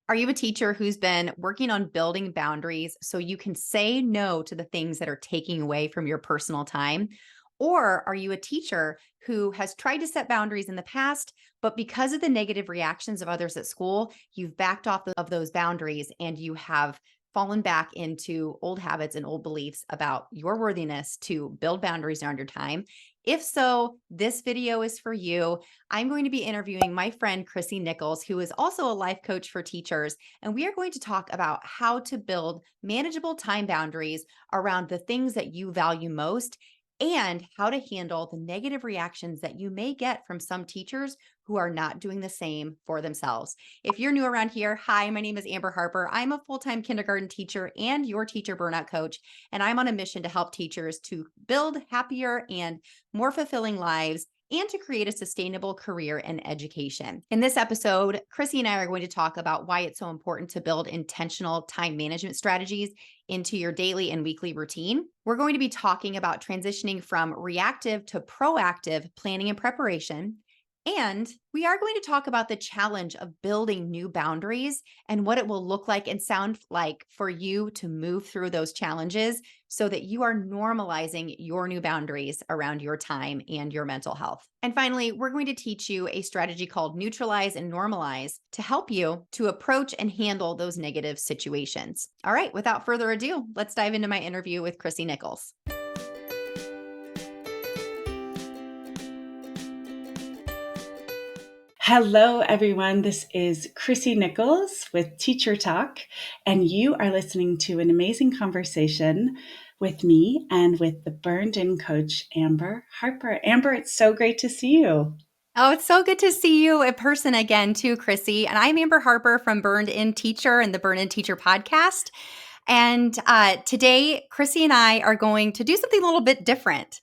Are you a teacher who's been working on building boundaries so you can say no to the things that are taking away from your personal time? Or are you a teacher who has tried to set boundaries in the past, but because of the negative reactions of others at school, you've backed off of those boundaries and you have fallen back into old habits and old beliefs about your worthiness to build boundaries around your time? If so, this video is for you. I'm going to be interviewing my friend Chrissy Nichols, who is also a life coach for teachers, and we are going to talk about how to build manageable time boundaries around the things that you value most and how to handle the negative reactions that you may get from some teachers who are not doing the same for themselves. If you're new around here, hi, my name is Amber Harper. I'm a full-time kindergarten teacher and your teacher burnout coach, and I'm on a mission to help teachers to build happier and more fulfilling lives and to create a sustainable career in education. In this episode, Chrissy and I are going to talk about why it's so important to build intentional time management strategies into your daily and weekly routine. We're going to be talking about transitioning from reactive to proactive planning and preparation. And we are going to talk about the challenge of building new boundaries and what it will look like and sound like for you to move through those challenges so that you are normalizing your new boundaries around your time and your mental health. And finally, we're going to teach you a strategy called neutralize and normalize to help you to approach and handle those negative situations. All right, without further ado, let's dive into my interview with Chrissy Nichols. Hello, everyone. This is Chrissy Nichols with Teacher Talk, and you are listening to an amazing conversation with me and with the burned in coach, Amber Harper. Amber, it's so great to see you. Oh, it's so good to see you in person again, too, Chrissy. And I'm Amber Harper from Burned In Teacher and the Burned In Teacher podcast. And today, Chrissy and I are going to do something a little bit different.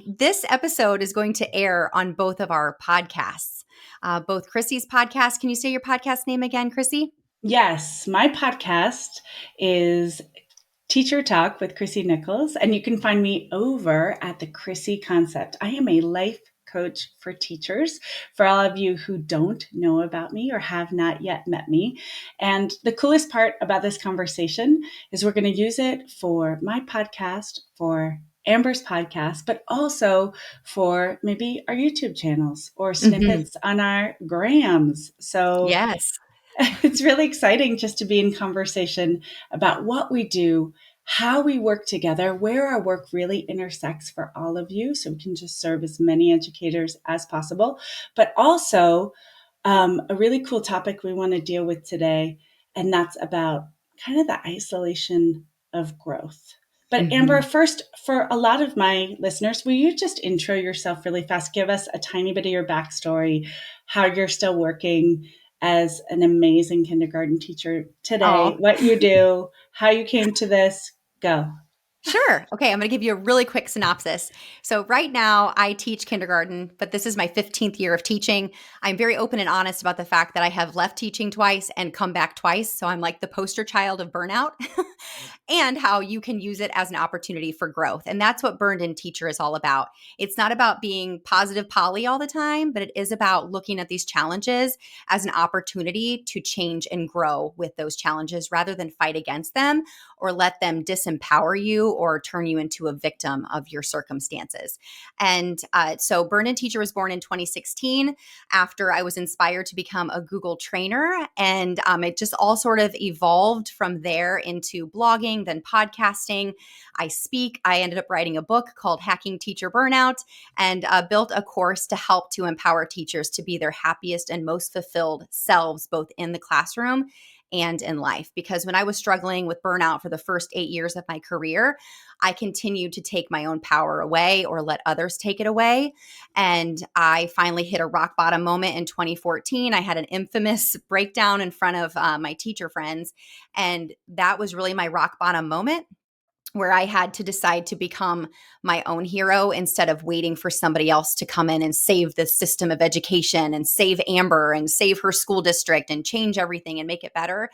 This episode is going to air on both of our podcasts, both Chrissy's podcast. Can you say your podcast name again, Chrissy? Yes, my podcast is Teacher Talk with Chrissy Nichols, and you can find me over at the Chrissy Concept. I am a life coach for teachers, for all of you who don't know about me or have not yet met me. And the coolest part about this conversation is we're going to use it for my podcast, for Amber's podcast, but also for maybe our YouTube channels or Mhm. snippets on our grams. So Yes. it's really exciting just to be in conversation about what we do, how we work together, where our work really intersects for all of you, so we can just serve as many educators as possible. But also, a really cool topic we want to deal with today, and that's about kind of the isolation of growth. But Amber, Mhm. first, for a lot of my listeners, will you just intro yourself really fast? Give us a tiny bit of your backstory, how you're still working as an amazing kindergarten teacher today, Oh, what you do, how you came to this. Go. sure. Okay, I'm going to give you a really quick synopsis. So, right now, I teach kindergarten, but this is my 15th year of teaching. I'm very open and honest about the fact that I have left teaching twice and come back twice. So, I'm like the poster child of burnout and how you can use it as an opportunity for growth. And that's what Burned In Teacher is all about. It's not about being positive Polly all the time, but it is about looking at these challenges as an opportunity to change and grow with those challenges rather than fight against them or let them disempower you or turn you into a victim of your circumstances. And so Burn In Teacher was born in 2016 after I was inspired to become a Google trainer. And it just all sort of evolved from there into blogging, then podcasting. I speak. I ended up writing a book called Hacking Teacher Burnout and built a course to help to empower teachers to be their happiest and most fulfilled selves, both in the classroom and in life. Because when I was struggling with burnout for the first 8 years of my career, I continued to take my own power away or let others take it away. And I finally hit a rock bottom moment in 2014. I had an infamous breakdown in front of my teacher friends. And that was really my rock bottom moment where I had to decide to become my own hero instead of waiting for somebody else to come in and save the system of education and save Amber and save her school district and change everything and make it better.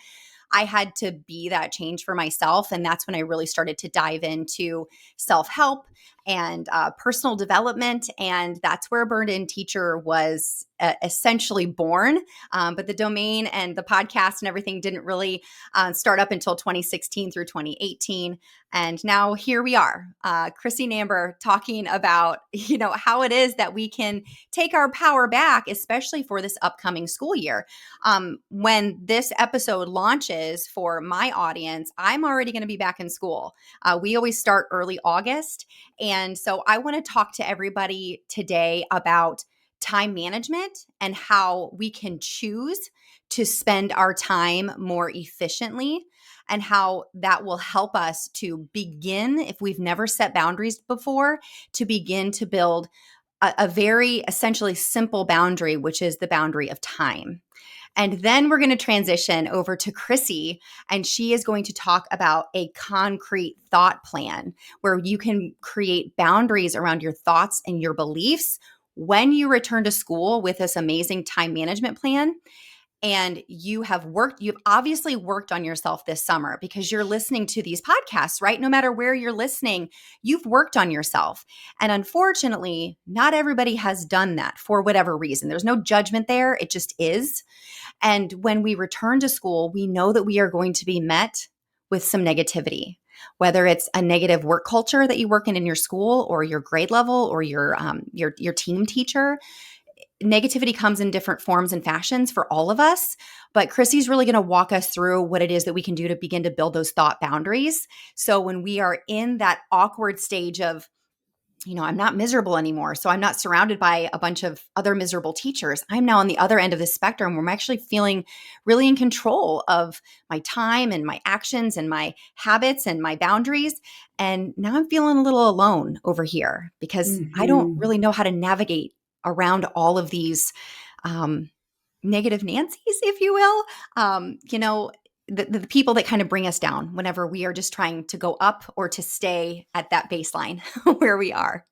I had to be that change for myself. And that's when I really started to dive into self help and personal development. And that's where Burned In Teacher was essentially born. But the domain and the podcast and everything didn't really start up until 2016 through 2018. And now here we are, Chrissy and Amber, talking about, how it is that we can take our power back, especially for this upcoming school year. When this episode launches for my audience, I'm already going to be back in school. We always start early August. And so I want to talk to everybody today about time management and how we can choose to spend our time more efficiently, and how that will help us to begin, if we've never set boundaries before, to begin to build a very essentially simple boundary, which is the boundary of time. And then we're going to transition over to Chrissy, and she is going to talk about a concrete thought plan where you can create boundaries around your thoughts and your beliefs when you return to school with this amazing time management plan. And you've obviously worked on yourself this summer because you're listening to these podcasts, right? No matter where you're listening, you've worked on yourself. And unfortunately, not everybody has done that for whatever reason. There's no judgment there. It just is. And when we return to school, we know that we are going to be met with some negativity, whether it's a negative work culture that you work in your school, or your grade level, or your team teacher. Negativity comes in different forms and fashions for all of us, but Chrissy's really going to walk us through what it is that we can do to begin to build those thought boundaries. So when we are in that awkward stage of, I'm not miserable anymore, so I'm not surrounded by a bunch of other miserable teachers. I'm now on the other end of the spectrum where I'm actually feeling really in control of my time and my actions and my habits and my boundaries. And now I'm feeling a little alone over here because I don't Mm-hmm. really know how to navigate around all of these negative Nancy's, if you will. The people that kind of bring us down whenever we are just trying to go up or to stay at that baseline where we are.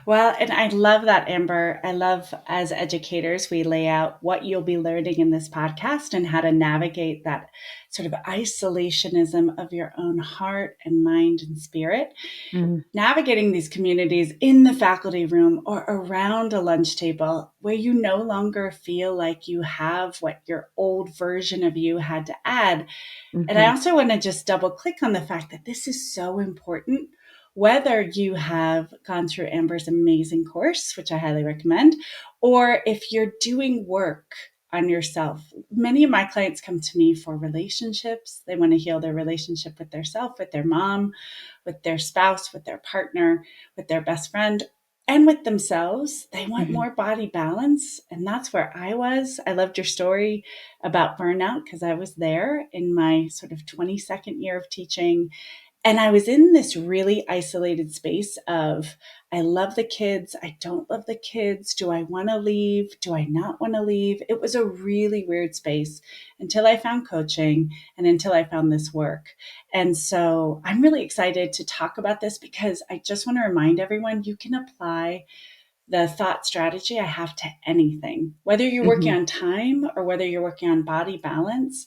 Well, and I love that, Amber. I love, as educators, we lay out what you'll be learning in this podcast and how to navigate that sort of isolationism of your own heart and mind and spirit. Mm. Navigating these communities in the faculty room or around a lunch table where you no longer feel like you have what your old version of you had to add. And I Mm-hmm. also want to just double click on the fact that this is so important. Whether you have gone through Amber's amazing course, which I highly recommend, or if you're doing work on yourself. Many of my clients come to me for relationships. They want to heal their relationship with their self, with their mom, with their spouse, with their partner, with their best friend, and with themselves. They want Mm-hmm. more body balance. And that's where I was. I loved your story about burnout because I was there in my sort of 22nd year of teaching. And I was in this really isolated space of, I love the kids. I don't love the kids. Do I want to leave? Do I not want to leave? It was a really weird space until I found coaching and until I found this work. And so I'm really excited to talk about this because I just want to remind everyone you can apply the thought strategy I have to anything, whether you're working Mm-hmm. on time or whether you're working on body balance,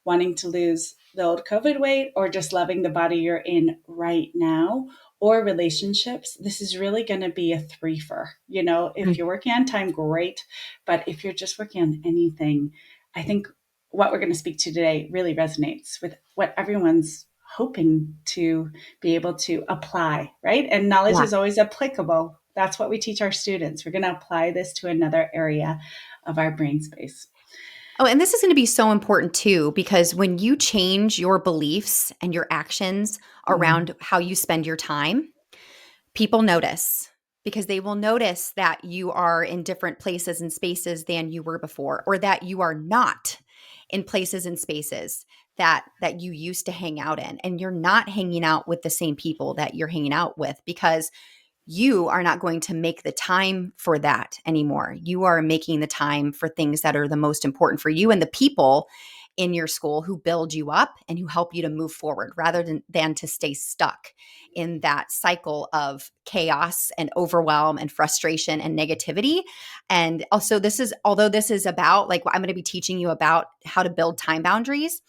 wanting to lose the old COVID weight, or just loving the body you're in right now, or relationships. This is really going to be a threefer. If you're working on time, great. But if you're just working on anything, I think what we're going to speak to today really resonates with what everyone's hoping to be able to apply, right? And knowledge Yeah. is always applicable. That's what we teach our students. We're going to apply this to another area of our brain space. Oh, and this is going to be so important too, because when you change your beliefs and your actions Mm. around how you spend your time, people notice, because they will notice that you are in different places and spaces than you were before, or that you are not in places and spaces that you used to hang out in, and you're not hanging out with the same people that you're hanging out with because you are not going to make the time for that anymore. You are making the time for things that are the most important for you and the people in your school who build you up and who help you to move forward rather than to stay stuck in that cycle of chaos and overwhelm and frustration and negativity. And also, although this is about, like, I'm going to be teaching you about how to build time boundaries,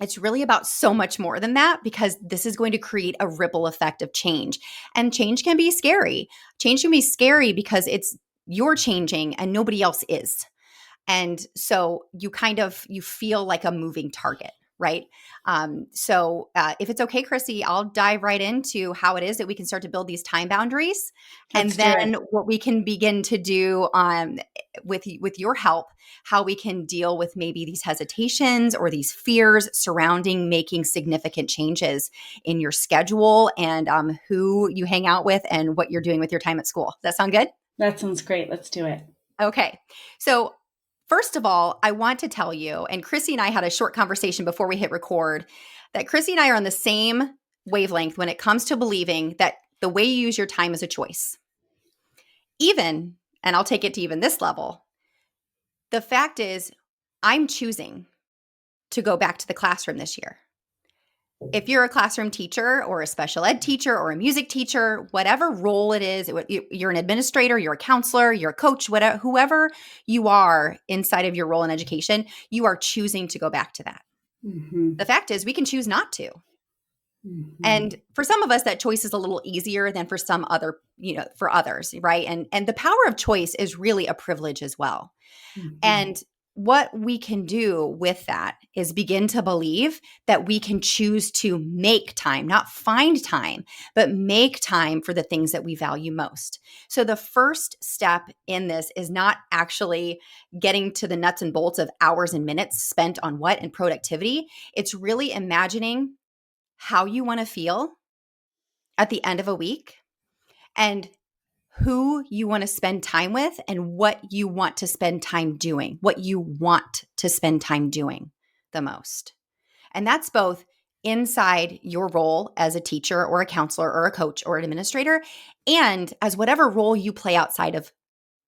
It's really about so much more than that, because this is going to create a ripple effect of change. And change can be scary. Change can be scary because it's you're changing and nobody else is. And so you feel like a moving target, right? If it's okay, Chrissy, I'll dive right into how it is that we can start to build these time boundaries, Let's and do it. then what we can begin to do with your help, how we can deal with maybe these hesitations or these fears surrounding making significant changes in your schedule, and who you hang out with and what you're doing with your time at school. Does that sound good? That sounds great. Let's do it. Okay. So, first of all, I want to tell you, and Chrissy and I had a short conversation before we hit record, that Chrissy and I are on the same wavelength when it comes to believing that the way you use your time is a choice. Even, and I'll take it to even this level, the fact is, I'm choosing to go back to the classroom this year. If you're a classroom teacher or a special ed teacher or a music teacher, whatever role it is, you're an administrator, you're a counselor, you're a coach, whatever, whoever you are inside of your role in education, you are choosing to go back to that. Mm-hmm. The fact is, we can choose not to. Mm-hmm. And for some of us, that choice is a little easier than for some other, for others, right? And the power of choice is really a privilege as well. Mm-hmm. And what we can do with that is begin to believe that we can choose to make time, not find time, but make time for the things that we value most. So the first step in this is not actually getting to the nuts and bolts of hours and minutes spent on what and productivity. It's really imagining how you want to feel at the end of a week, and who you want to spend time with, and what you want to spend time doing, what you want to spend time doing the most. And that's both inside your role as a teacher or a counselor or a coach or an administrator, and as whatever role you play outside of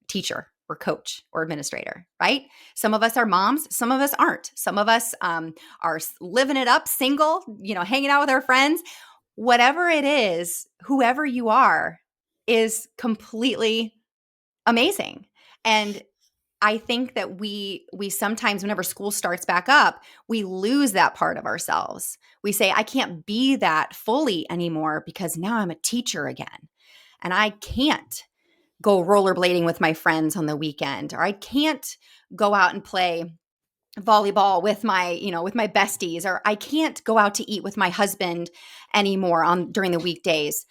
teacher or coach or administrator, right? Some of us are moms, some of us aren't. Some of us are living it up, single, hanging out with our friends. Whatever it is, whoever you are is completely amazing. And I think that we sometimes, whenever school starts back up, we lose that part of ourselves. We say, I can't be that fully anymore because now I'm a teacher again. And I can't go rollerblading with my friends on the weekend, or I can't go out and play volleyball with my besties, or I can't go out to eat with my husband anymore during the weekdays,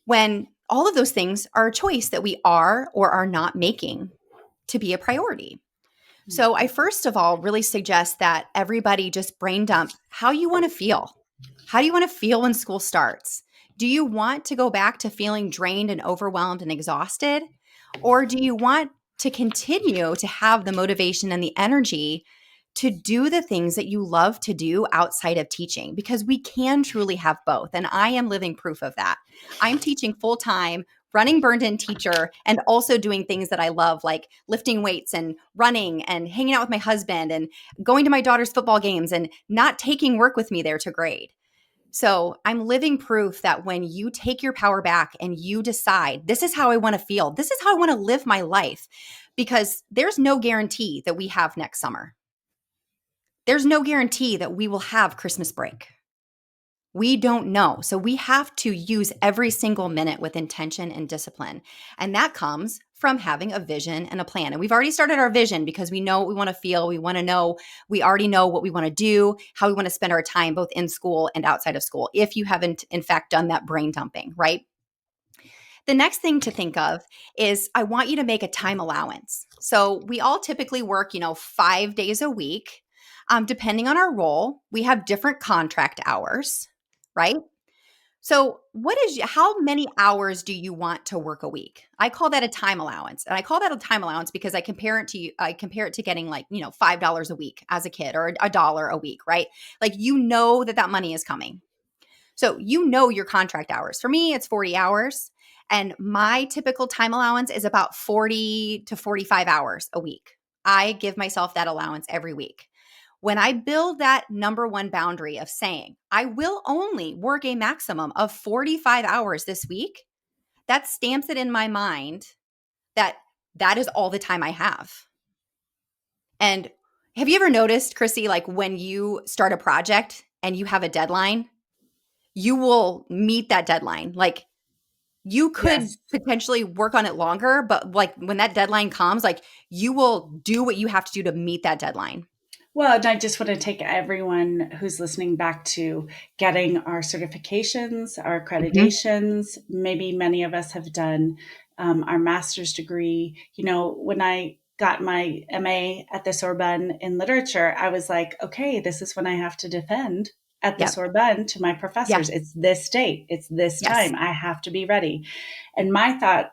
when all of those things are a choice that we are or are not making to be a priority. So I first of all really suggest that everybody just brain dump how you want to feel. How do you want to feel when school starts? Do you want to go back to feeling drained and overwhelmed and exhausted? Or do you want to continue to have the motivation and the energy to do the things that you love to do outside of teaching? Because we can truly have both. And I am living proof of that. I'm teaching full time, running Burned In Teacher, and also doing things that I love, like lifting weights and running and hanging out with my husband and going to my daughter's football games and not taking work with me there to grade. So I'm living proof that when you take your power back and you decide, this is how I want to feel, this is how I want to live my life, because there's no guarantee that we have next summer. There's no guarantee that we will have Christmas break. We don't know. So we have to use every single minute with intention and discipline. And that comes from having a vision and a plan. And we've already started our vision because we know what we want to feel. We want to know, we already know what we want to do, how we want to spend our time both in school and outside of school, if you haven't, in fact, done that brain dumping, right? The next thing to think of is I want you to make a time allowance. So we all typically work, 5 days a week. Depending on our role, we have different contract hours, right? So, how many hours do you want to work a week? I call that a time allowance. And I call that a time allowance because I compare it to getting like, $5 a week as a kid, or a dollar a week, right? Like, that money is coming. So, your contract hours. For me, it's 40 hours, and my typical time allowance is about 40 to 45 hours a week. I give myself that allowance every week. When I build that number one boundary of saying, I will only work a maximum of 45 hours this week, that stamps it in my mind that that is all the time I have. And Have you ever noticed, Chrissy, like when you start a project and you have a deadline, you will meet that deadline. Like you could Yes. potentially work on it longer, but like when that deadline comes, like you will do what you have to do to meet that deadline. Well, and I just want to take everyone who's listening back to getting our certifications, our Mhm. accreditations. Maybe many of us have done our master's degree. You know, when I got my MA at the Sorbonne in literature, I was like, okay, this is when I have to defend at the Yep. Sorbonne to my Yeah. professors. It's this date, it's this Yes. time. I have to be ready. And my thought,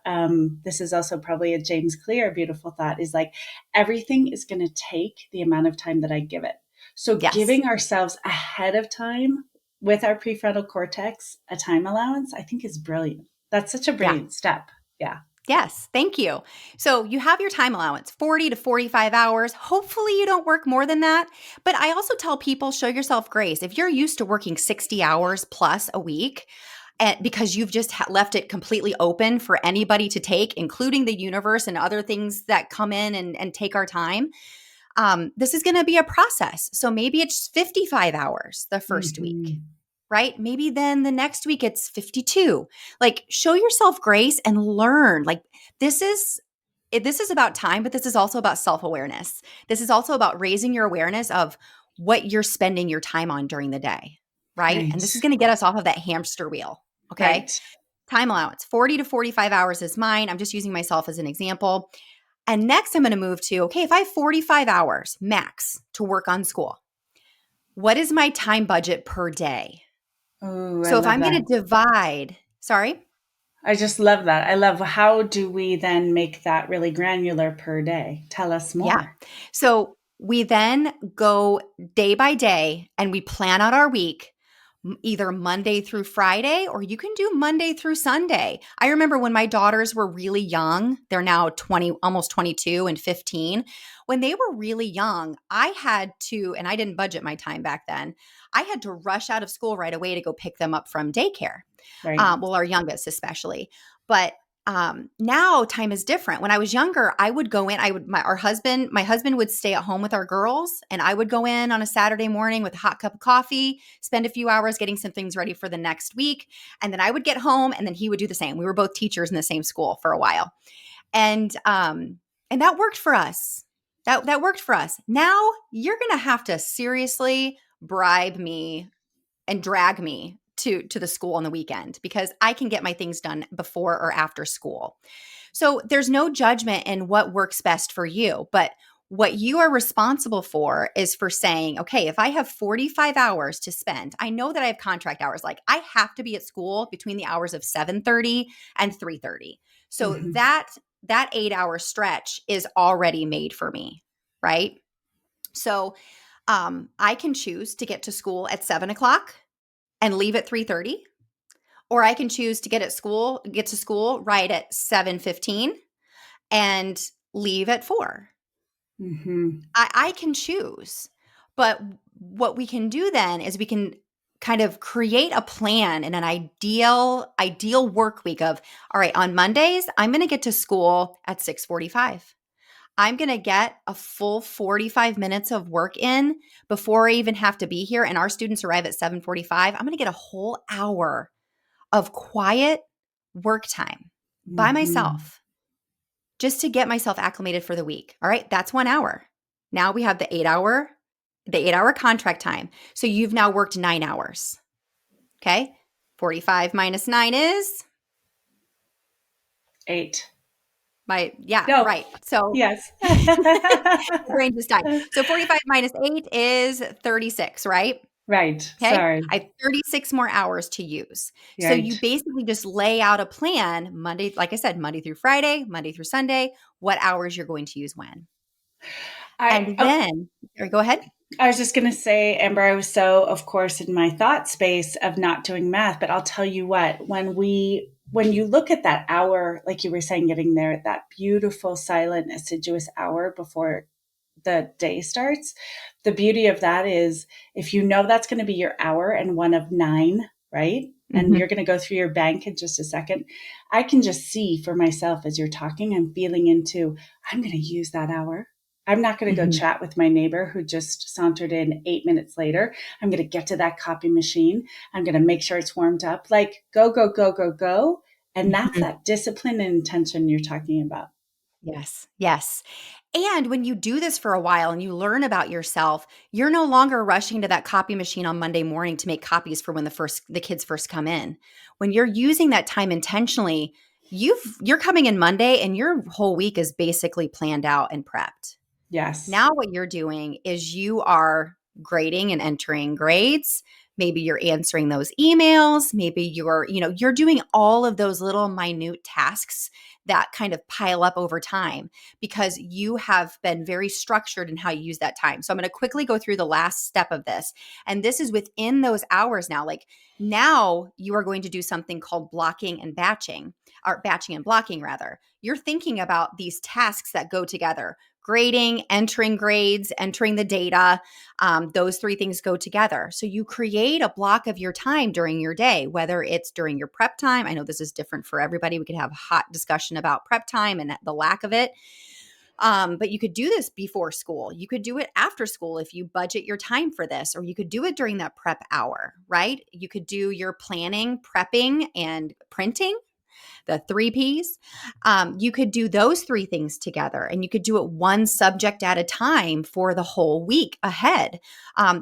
this is also probably a James Clear beautiful thought, is like everything is going to take the amount of time that I give it. So Yes. giving ourselves ahead of time with our prefrontal cortex a time allowance, I think is brilliant. That's such a Yeah. brilliant step. Yeah. Yes, thank you. So you have your time allowance, 40 to 45 hours. Hopefully you don't work more than that. But I also tell people show yourself grace. If you're used to working 60 hours plus a week, because you've just left it completely open for anybody to take, including the universe and other things that come in and take our time, this is going to be a process. So maybe it's 55 hours the first week, Mm-hmm. right? Maybe then the next week it's 52. Like show yourself grace and learn. Like this is this is about time, but this is also about self-awareness. This is also about raising your awareness of what you're spending your time on during the day, right? And Right. this is going to get us off of that hamster wheel, okay? Right. Time allowance, 40 to 45 hours is mine. I'm just using myself as an example. And next I'm going to move to, okay, if I have 45 hours max to work on school, what is my time budget per day? Oh, I So if love I'm that. going to divide, sorry, I just love that. I love how do we then make that really granular per day? Tell us yeah. more. So we then go day by day and we plan out our week, either Monday through Friday, or you can do Monday through Sunday. I remember when my daughters were really young, they're now 20, almost 22 and 15. When they were really young, I had to, and I didn't budget my time back then, I had to rush out of school right away to go pick them up from daycare. Right. Well, our youngest especially. But now time is different. When I was younger, I would go in. I would my husband would stay at home with our girls, and I would go in on a Saturday morning with a hot cup of coffee, spend a few hours getting some things ready for the next week, and then I would get home, and then he would do the same. We were both teachers in the same school for a while, and that worked for us. That worked for us. Now you're gonna have to seriously bribe me and drag me to the school on the weekend because I can get my things done before or after school. So there's no judgment in what works best for you, but what you are responsible for is for saying, okay, if I have 45 hours to spend, I know that I have contract hours. Like I have to be at school between the hours of 7:30 and 3:30. So Mm-hmm. that 8-hour stretch is already made for me, right? So I can choose to get to school at 7 o'clock and leave at 3:30, or I can choose to get to school right at 7:15 and leave at 4. Mm-hmm. I can choose. But what we can do then is we can kind of create a plan and an ideal work week of, all right, on Mondays, I'm going to get to school at 6:45. I'm going to get a full 45 minutes of work in before I even have to be here, and our students arrive at 7:45. I'm going to get a whole hour of quiet work time by Mm-hmm. myself just to get myself acclimated for the week. All right, that's 1 hour. Now we have the 8-hour contract time. So you've now worked 9 hours. Okay? 45 minus 9 is 8. yeah, No. right. So Yes. the brain just died. So 45 minus 8 is 36, right? Right. Okay. Sorry. I have 36 more hours to use. So you Right. basically just lay out a plan Monday, like I said, Monday through Friday, Monday through Sunday, what hours you're going to use when. I And oh, then, or go ahead. I was just going to say, Amber, I was so, of course, in my thought space of not doing math, but I'll tell you what, when you look at that hour, like you were saying, getting there, that beautiful, silent, assiduous hour before the day starts, the beauty of that is if you know that's going to be your hour and one of 9, right? And Mhm. you're going to go through your bank in just a second. I can just see for myself as you're talking, I'm feeling into, I'm going to use that hour. I'm not going to go Mhm. chat with my neighbor who just sauntered in 8 minutes later. I'm going to get to that copy machine. I'm going to make sure it's warmed up. Like go, go, go, go, go. And that's Mhm. that discipline and intention you're talking about. Yes. Yes. And when you do this for a while and you learn about yourself, you're no longer rushing to that copy machine on Monday morning to make copies for when the kids first come in. When you're using that time intentionally, you're coming in Monday and your whole week is basically planned out and prepped. Yes. Now what you're doing is you are grading and entering grades. Maybe you're answering those emails. Maybe you're doing all of those little minute tasks that kind of pile up over time because you have been very structured in how you use that time. So I'm going to quickly go through the last step of this. And this is within those hours now. Like now you are going to do something called blocking and batching, or batching and blocking rather. You're thinking about these tasks that go together: grading, entering grades, entering the data. Those three things go together. So you create a block of your time during your day, whether it's during your prep time. I know this is different for everybody. We could have a hot discussion about prep time and the lack of it. But you could do this before school. You could do it after school if you budget your time for this, or you could do it during that prep hour, right? You could do your planning, prepping, and printing, the three P's. You could do those three things together and you could do it one subject at a time for the whole week ahead.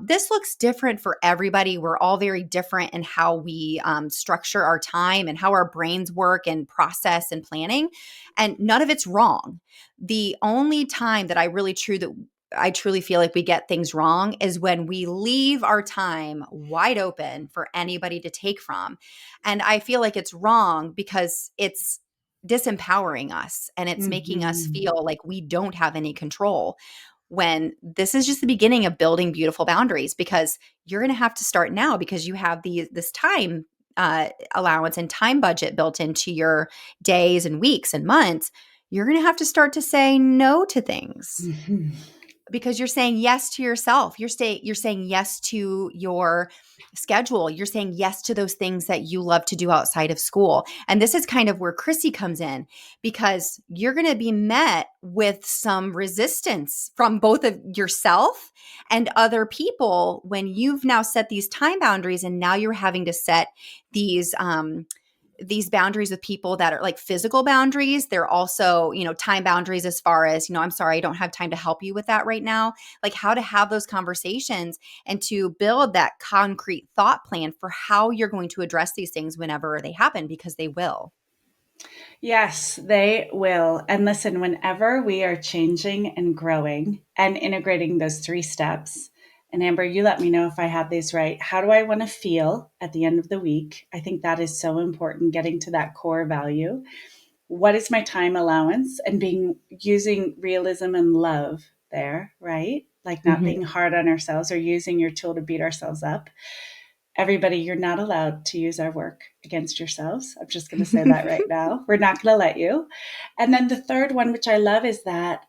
This looks different for everybody. We're all very different in how we structure our time and how our brains work and process and planning. And none of it's wrong. The only time that I truly feel like we get things wrong is when we leave our time wide open for anybody to take from. And I feel like it's wrong because it's disempowering us and it's making us Mm-hmm. feel like we don't have any control, when this is just the beginning of building beautiful boundaries, because you're going to have to start now because you have this time allowance and time budget built into your days and weeks and months. You're going to have to start to say no to things Mm-hmm. because you're saying yes to yourself. You're saying yes to your schedule. You're saying yes to those things that you love to do outside of school. And this is kind of where Chrissy comes in, because you're going to be met with some resistance from both of yourself and other people when you've now set these time boundaries, and now you're having to set these boundaries with people that are like physical boundaries. They're also, time boundaries as far as, I'm sorry, I don't have time to help you with that right now. Like how to have those conversations and to build that concrete thought plan for how you're going to address these things whenever they happen, because they will. Yes, they will. And listen, whenever we are changing and growing and integrating those three steps, and Amber, you let me know if I have these right. How do I want to feel at the end of the week? I think that is so important, getting to that core value. What is my time allowance? And being using realism and love there, right? Like not Mhm. being hard on ourselves or using your tool to beat ourselves up. Everybody, you're not allowed to use our work against yourselves. I'm just going to say that right now. We're not going to let you. And then the third one, which I love, is that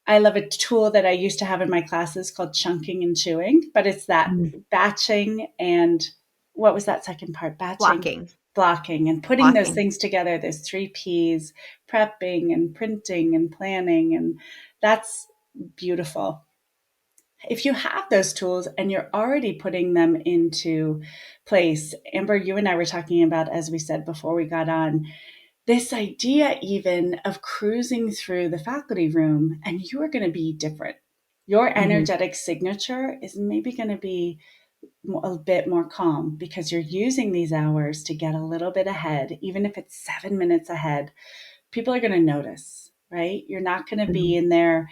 I love a tool that I used to have in my classes called chunking and chewing, but it's that Mhm. batching and what was that second part? Batching, Blocking. blocking, and putting those Blocking. things together. There's three P's: prepping and printing and planning. And that's beautiful. If you have those tools and you're already putting them into place, Amber, you and I were talking about, as we said before we got on, this idea even of cruising through the faculty room, and you are going to be different. Your Mhm. energetic signature is maybe going to be a bit more calm because you're using these hours to get a little bit ahead, even if it's 7 minutes ahead. People are going to notice, right? You're not going to be Mhm. in there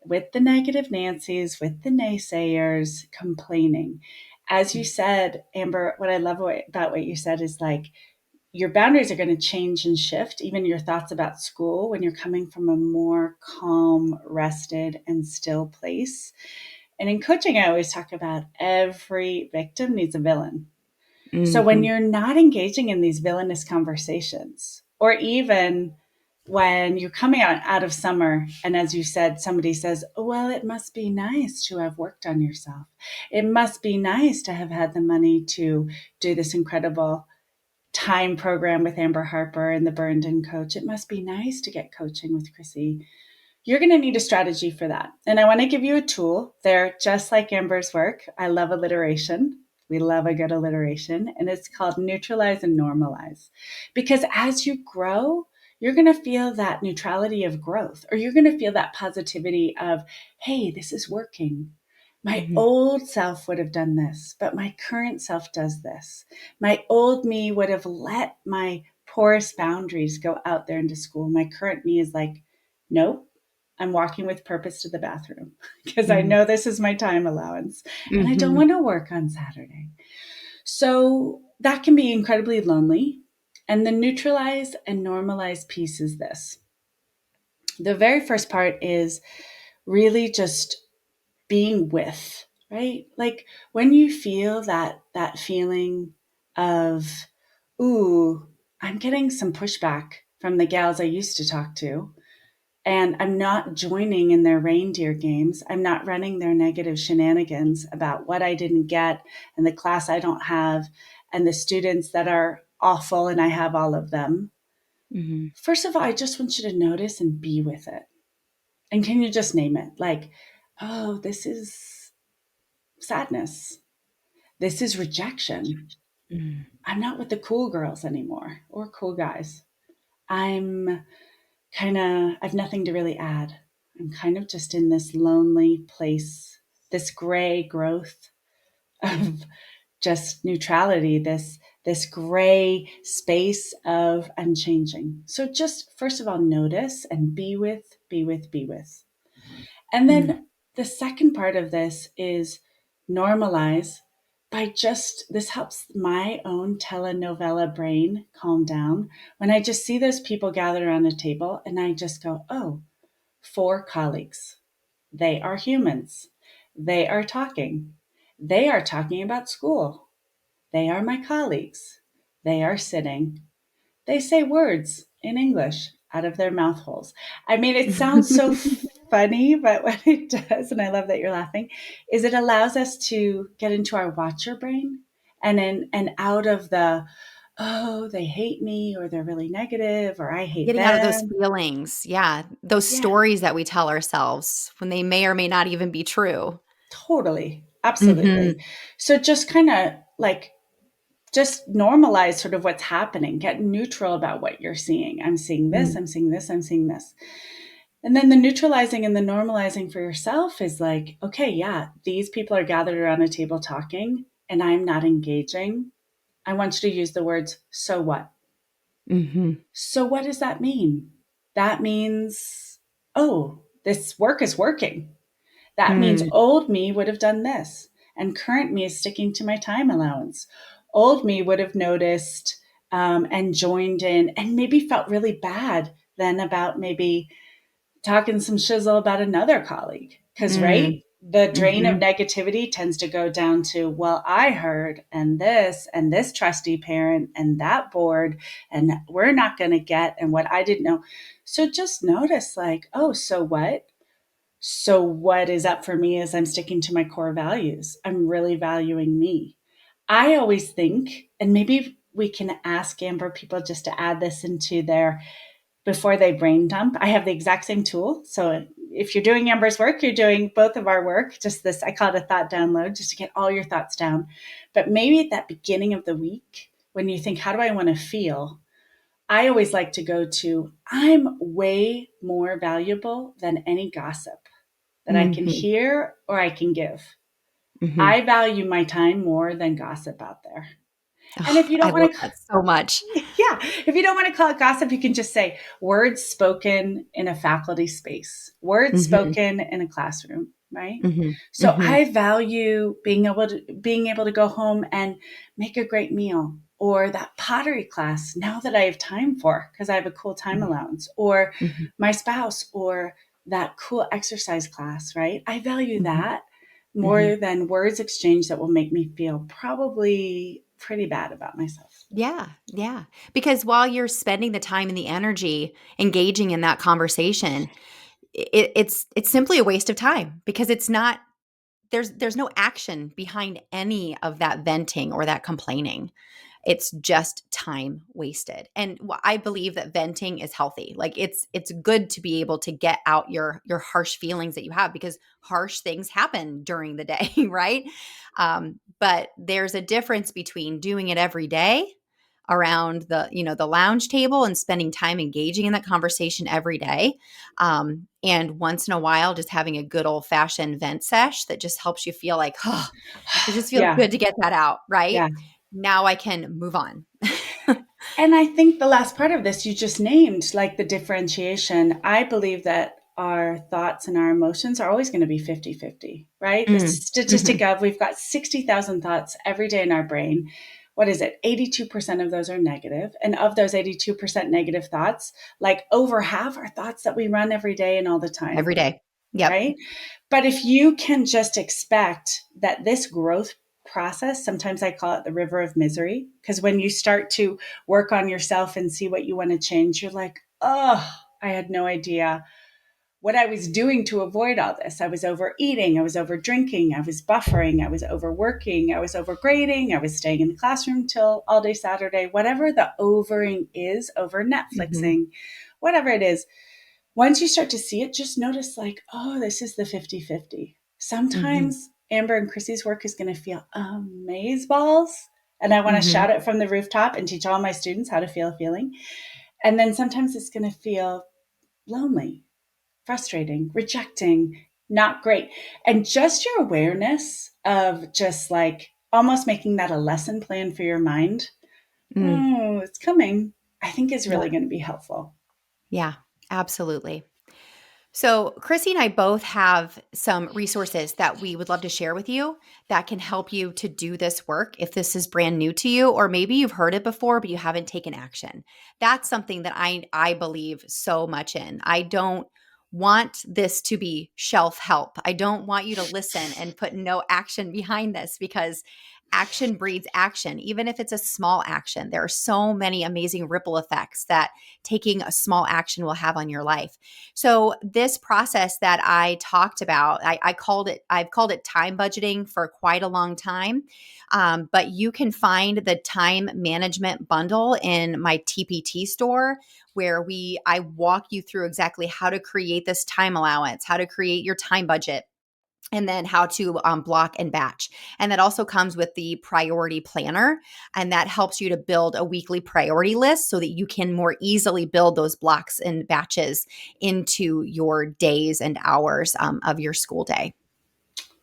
with the negative Nancy's, with the naysayers complaining. As you said, Amber, what I love about what you said is like your boundaries are going to change and shift, even your thoughts about school, when you're coming from a more calm, rested, and still place. And in coaching, I always talk about every victim needs a villain. So when Mhm. you're not engaging in these villainous conversations, or even when you're coming out of summer, and as you said, somebody says, well, it must be nice to have worked on yourself. It must be nice to have had the money to do this incredible time program with Amber Harper and the Burned In Coach. It must be nice to get coaching with Chrissy. you're going to need a strategy for that. And I want to give you a tool. They're just like Amber's work. I love alliteration. We love a good alliteration. And it's called neutralize and normalize. Because as you grow, you're going to feel that neutrality of growth, or you're going to feel that positivity of, hey, this is working. My Mhm. old self would have done this, but my current self does this. My old me would have let my porous boundaries go out there into school. My current me is like, nope, I'm walking with purpose to the bathroom because I Mhm. know this is my time allowance and I don't Mhm. want to work on Saturday. So that can be incredibly lonely. And the neutralize and normalize piece is this. The very first part is really just being with, right? Like when you feel that feeling of, ooh, I'm getting some pushback from the gals I used to talk to, and I'm not joining in their reindeer games. I'm not running their negative shenanigans about what I didn't get and the class I don't have and the students that are awful and I have all of them. Mhm. First of all, I just want you to notice and be with it. And can you just name it? Like, oh, this is sadness. This is rejection. Mhm. I'm not with the cool girls anymore or cool guys. I'm I've nothing to really add. I'm kind of just in this lonely place, this gray growth of just neutrality, this gray space of unchanging. So just first of all, notice and be with, be with, be with. And Mhm. then the second part of this is normalize by just, this helps my own telenovela brain calm down when I just see those people gathered around a table and I just go, oh, four colleagues. They are humans. They are talking. They are talking about school. They are my colleagues. They are sitting. They say words in English out of their mouth holes. I mean, it sounds so funny, but what it does, and I love that you're laughing, is it allows us to get into our watcher brain and out of the, oh, they hate me or they're really negative or I hate Getting out of those them. feelings. Yeah. Those Yeah, stories that we tell ourselves when they may or may not even be true. totally. Absolutely. Mhm. So just kind of like just normalize sort of what's happening, get neutral about what you're seeing. I'm seeing this, Mm. I'm seeing this, I'm seeing this. And then the neutralizing and the normalizing for yourself is like, okay, yeah, these people are gathered around a table talking and I'm not engaging. I want you to use the words, so what? Mhm. So what does that mean? That means, oh, this work is working. That means Mm. old me would have done this, and current me is sticking to my time allowance. Old me would have noticed and joined in and maybe felt really bad then about maybe talking some shizzle about another colleague. Because, right, Mm. the drain of Mhm. negativity tends to go down to, well, I heard, and this trustee parent, and that board, and we're not going to get, and what I didn't know. So just notice, like, oh, so what? So, what is up for me is I'm sticking to my core values. I'm really valuing me. I always think, and maybe we can ask Amber people just to add this into their before they brain dump. I have the exact same tool. So, if you're doing Amber's work, you're doing both of our work. Just this, I call it a thought download, just to get all your thoughts down. But maybe at that beginning of the week, when you think, how do I want to feel? I always like to go to, I'm way more valuable than any gossip that I can Mhm. hear or I can give. Mhm. I value my time more than gossip out there. And if Oh, you I don't love want to, that so much. yeah, if you don't want to call it gossip, you can just say words spoken in a faculty space, words Mhm. spoken in a classroom, right? Mhm. So Mhm. I value being able to go home and make a great meal, or that pottery class now that I have time for because I have a cool time Mhm. allowance, or Mhm. my spouse, or that cool exercise class, right? I value Mhm. that more Mhm. than words exchanged that will make me feel probably pretty bad about myself. Yeah, yeah. Because while you're spending the time and the energy engaging in that conversation, it's simply a waste of time because it's not there's no action behind any of that venting or that complaining. It's just time wasted. And I believe that venting is healthy. Like it's good to be able to get out your harsh feelings that you have, because harsh things happen during the day, right? But there's a difference between doing it every day around the lounge table and spending time engaging in that conversation every day, and once in a while just having a good old fashioned vent sesh that just helps you feel like, oh, it just feels Yeah. good to get that out, right? Yeah. Now I can move on. And I think the last part of this you just named, like the differentiation, I believe that our thoughts and our emotions are always going to be 50-50, right? The Mm, statistic mhm. of we've got 60,000 thoughts every day in our brain. What is it? 82% of those are negative. And of those 82% negative thoughts, like over half are thoughts that we run every day and all the time, Every day. Yep. right? But if you can just expect that this growth process, sometimes I call it the river of misery, because when you start to work on yourself and see what you want to change, you're like, oh, I had no idea what I was doing to avoid all this. I was overeating, I was over drinking, I was buffering, I was overworking, I was overgrading, I was staying in the classroom till all day Saturday, whatever the overing is, over Mhm, Netflixing, whatever it is. Once you start to see it, just notice like, oh, this is the 50-50. mhm, Sometimes Amber and Chrissy's work is going to feel amaze balls. And I want to mhm. shout it from the rooftop and teach all my students how to feel a feeling. And then sometimes it's going to feel lonely, frustrating, rejecting, not great. And just your awareness of just like almost making that a lesson plan for your mind. Mm. Oh, it's coming. I think is Yeah. really going to be helpful. Yeah, absolutely. So, Chrissy and I both have some resources that we would love to share with you that can help you to do this work if this is brand new to you, or maybe you've heard it before but you haven't taken action. That's something that I believe so much in. I don't want this to be shelf help. I don't want you to listen and put no action behind this, because action breeds action. Even if it's a small action, there are so many amazing ripple effects that taking a small action will have on your life. So this process that I talked about, I've called it time budgeting for quite a long time. But you can find the time management bundle in my TPT store, where I walk you through exactly how to create this time allowance, how to create your time budget, and then how to block and batch. And that also comes with the priority planner. And that helps you to build a weekly priority list so that you can more easily build those blocks and batches into your days and hours of your school day.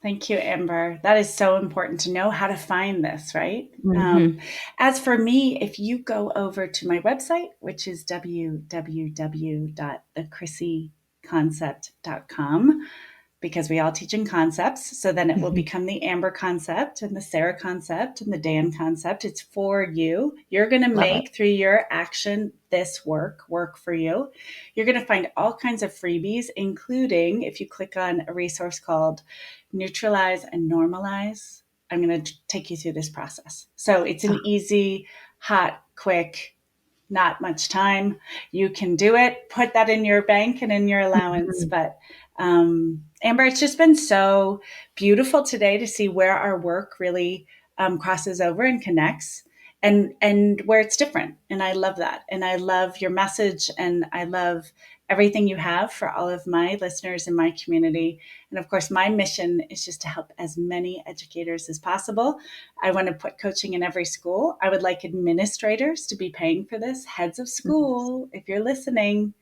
Thank you, Amber. That is so important to know how to find this, right? Mm-hmm. As for me, if you go over to my website, which is www.thechrissyconcept.com, because we all teach in concepts. So then it will Mm-hmm. become the Amber concept and the Sarah concept and the Dan concept. It's for you. You're going to Love it. make through your action this work for you. You're going to find all kinds of freebies, including if you click on a resource called Neutralize and Normalize. I'm going to take you through this process. So it's an Oh, easy, hot, quick, not much time. You can do it. Put that in your bank and in your allowance. mhm. But Amber, it's just been so beautiful today to see where our work really crosses over and connects, and where it's different. And I love that. And I love your message, and I love everything you have for all of my listeners in my community. And of course, my mission is just to help as many educators as possible. I want to put coaching in every school. I would like administrators to be paying for this. Heads of school, if you're listening,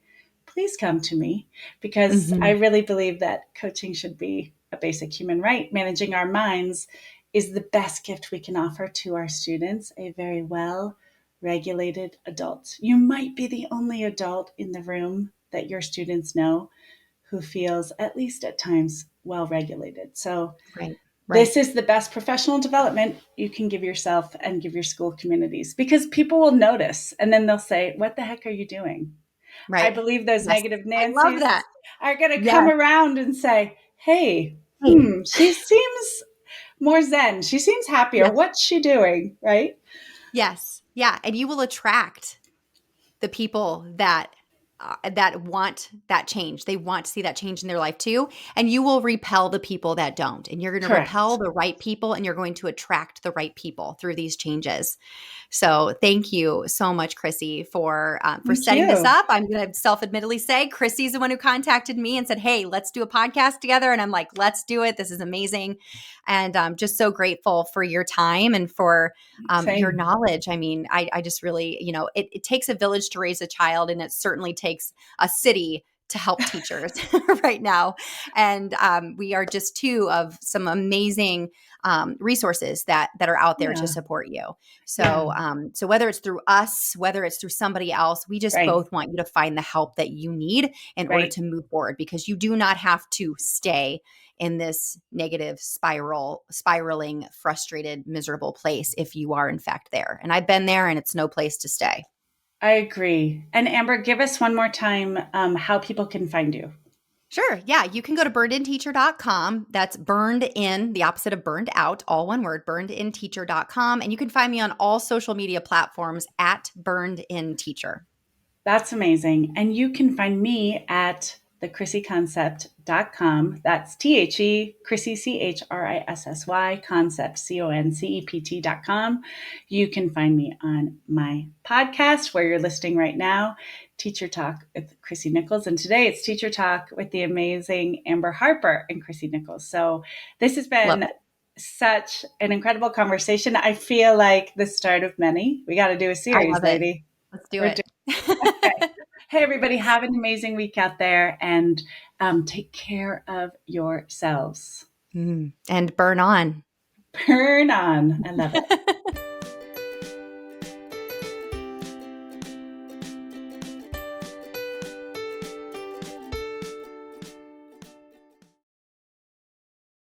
please come to me, because I Mhm. really believe that coaching should be a basic human right. Managing our minds is the best gift we can offer to our students, a very well regulated adult. You might be the only adult in the room that your students know who feels, at least at times, well regulated. So, Right. Right. this is the best professional development you can give yourself and give your school communities, because people will notice and then they'll say, what the heck are you doing? I Right. believe those Yes. negative I love Nancy's that. are going to come Yes. around and say, hey, Hey. she seems more zen. She seems happier. Yes. What's she doing? Right? Yes. Yeah. And you will attract the people that that want that change. They want to see that change in their life too. And you will repel the people that don't. And you're going to repel Correct. the right people, and you're going to attract the right people through these changes. So thank you so much, Chrissy, for Thank setting this you. up. I'm going to self-admittedly say Chrissy's the one who contacted me and said, "Hey, let's do a podcast together." And I'm like, "Let's do it. This is amazing." And I'm just so grateful for your time and for your Same. knowledge. I mean, I just really, it takes a village to raise a child, and it certainly takes a city to help teachers right now. And we are just two of some amazing resources that are out there to Yeah. support you. Yeah. So whether it's through us, whether it's through somebody else, we just Right. both want you to find the help that you need in order Right. to move forward, because you do not have to stay in this negative spiraling, frustrated, miserable place if you are in fact there. And I've been there, and it's no place to stay. I agree. And Amber, give us one more time how people can find you. Sure. Yeah. You can go to burnedinteacher.com. That's burned in, the opposite of burned out, all one word, burnedinteacher.com. And you can find me on all social media platforms at burnedinteacher. That's amazing. And you can find me at thechrissyconcept.com. That's THE, Chrissy, CHRISSY, concept, CONCEPT.com. You can find me on my podcast where you're listening right now, Teacher Talk with Chrissy Nichols. And today it's Teacher Talk with the amazing Amber Harper and Chrissy Nichols. So this has Love been it. such an incredible conversation. I feel like the start of many. We got to do a I series, love it. lady. Let's do We're it. doing okay. Hey, everybody, have an amazing week out there, and take care of yourselves. And burn on. Burn on. I love it.